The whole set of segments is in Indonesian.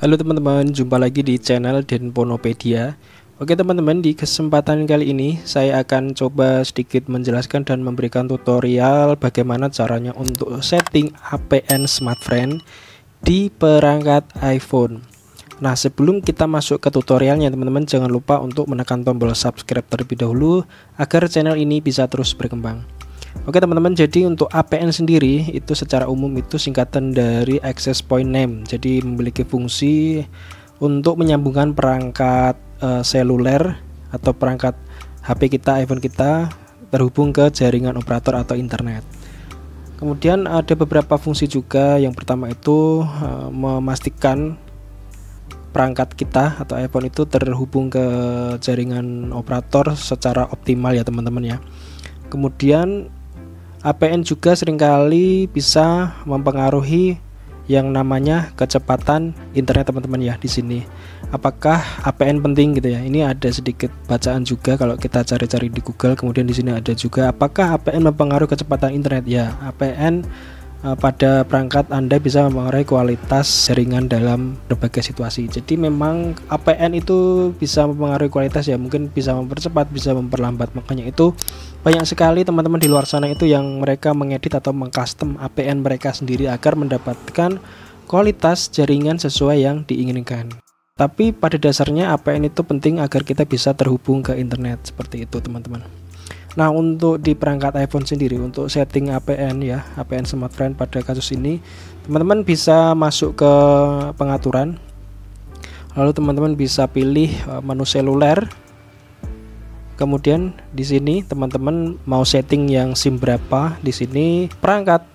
Halo teman-teman, jumpa lagi di channel Denponopedia. Oke teman-teman, di kesempatan kali ini saya akan coba sedikit menjelaskan dan memberikan tutorial bagaimana caranya untuk setting APN SmartFriend di perangkat iPhone. Nah, sebelum kita masuk ke tutorialnya teman-teman, jangan lupa untuk menekan tombol subscribe terlebih dahulu agar channel ini bisa terus berkembang. Oke teman-teman, jadi untuk APN sendiri itu secara umum itu singkatan dari Access Point Name. Jadi memiliki fungsi untuk menyambungkan perangkat seluler atau perangkat HP kita, iPhone kita terhubung ke jaringan operator atau internet. Kemudian ada beberapa fungsi juga. Yang pertama itu memastikan perangkat kita atau iPhone itu terhubung ke jaringan operator secara optimal ya teman-teman ya. Kemudian APN juga seringkali bisa mempengaruhi yang namanya kecepatan internet teman-teman ya di sini. Apakah APN penting gitu ya? Ini ada sedikit bacaan juga kalau kita cari-cari di Google. Kemudian di sini ada juga apakah APN mempengaruhi kecepatan internet ya? APN pada perangkat Anda bisa mempengaruhi kualitas jaringan dalam berbagai situasi. Jadi memang APN itu bisa mempengaruhi kualitas ya, mungkin bisa mempercepat, bisa memperlambat. Makanya itu banyak sekali teman-teman di luar sana itu yang mereka mengedit atau mengcustom APN mereka sendiri agar mendapatkan kualitas jaringan sesuai yang diinginkan. Tapi pada dasarnya APN itu penting agar kita bisa terhubung ke internet, seperti itu teman-teman. Nah, untuk di perangkat iPhone sendiri untuk setting APN ya, APN SmartFriend pada kasus ini teman-teman bisa masuk ke pengaturan. Lalu teman-teman bisa pilih menu seluler. Kemudian di sini teman-teman mau setting yang SIM berapa. Di sini perangkat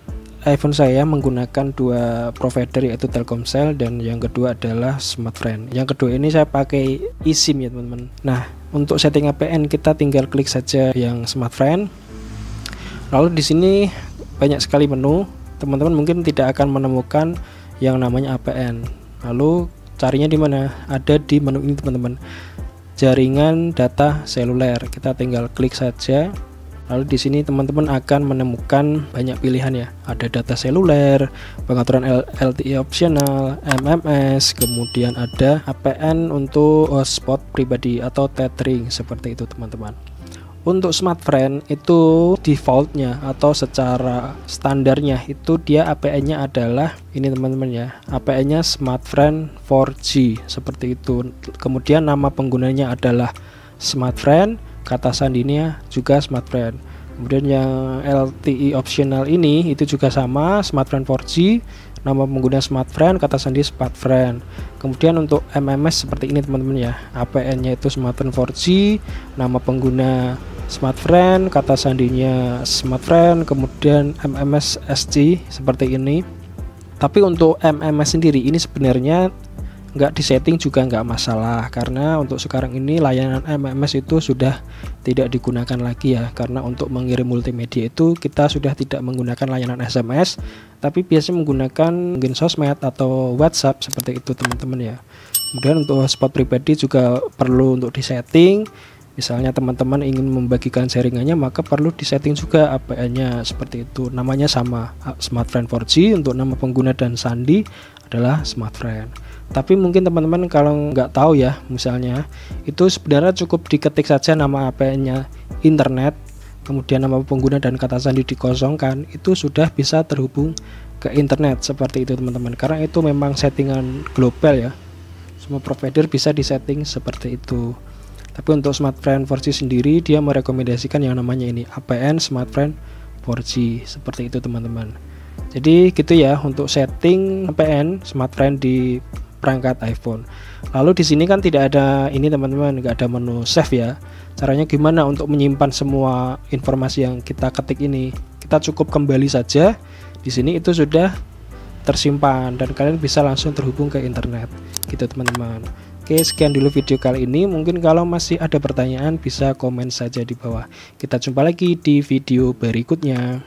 iPhone saya menggunakan dua provider yaitu Telkomsel dan yang kedua adalah SmartFriend. Yang kedua ini saya pakai eSIM ya teman-teman. Nah, untuk setting APN kita tinggal klik saja yang SmartFriend. Lalu di sini banyak sekali menu. Teman-teman mungkin tidak akan menemukan yang namanya APN. Lalu carinya di mana? Ada di menu ini teman-teman. Jaringan data seluler. Kita tinggal klik saja. Lalu di sini teman-teman akan menemukan banyak pilihan ya. Ada data seluler, pengaturan LTE optional, MMS, kemudian ada APN untuk hotspot pribadi atau tethering seperti itu teman-teman. Untuk SmartFriend itu defaultnya atau secara standarnya itu dia APN-nya adalah ini teman-teman ya. APN-nya SmartFriend 4G seperti itu. Kemudian nama penggunanya adalah SmartFriend, kata sandinya juga SmartFriend. Kemudian yang LTE optional ini itu juga sama, SmartFriend 4G, nama pengguna SmartFriend, kata sandi SmartFriend. Kemudian untuk MMS seperti ini teman-teman ya, APN-nya itu SmartFriend 4G, nama pengguna SmartFriend, kata sandinya SmartFriend, kemudian MMS SG seperti ini. Tapi untuk MMS sendiri ini sebenarnya nggak disetting juga nggak masalah, karena untuk sekarang ini layanan MMS itu sudah tidak digunakan lagi ya, karena untuk mengirim multimedia itu kita sudah tidak menggunakan layanan SMS tapi biasanya menggunakan mungkin sosmed atau WhatsApp seperti itu teman-teman ya. Kemudian untuk hotspot pribadi juga perlu untuk disetting. Misalnya teman-teman ingin membagikan jaringannya maka perlu disetting juga APN-nya seperti itu. Namanya sama, SmartFriend 4G, untuk nama pengguna dan sandi adalah SmartFriend. Tapi mungkin teman-teman kalau nggak tahu ya, misalnya itu sebenarnya cukup diketik saja nama APN-nya internet, kemudian nama pengguna dan kata sandi dikosongkan, itu sudah bisa terhubung ke internet seperti itu teman-teman. Karena itu memang settingan global ya, semua provider bisa disetting seperti itu. Tapi untuk SmartFriend 4G sendiri dia merekomendasikan yang namanya ini APN SmartFriend 4G seperti itu teman-teman. Jadi gitu ya untuk setting APN SmartFriend di perangkat iPhone. Lalu di sini kan tidak ada ini teman-teman, nggak ada menu save ya. Caranya gimana untuk menyimpan semua informasi yang kita ketik ini? Kita cukup kembali saja. Di sini itu sudah tersimpan dan kalian bisa langsung terhubung ke internet. Gitu teman-teman. Oke, sekian dulu video kali ini. Mungkin kalau masih ada pertanyaan bisa komen saja di bawah. Kita jumpa lagi di video berikutnya.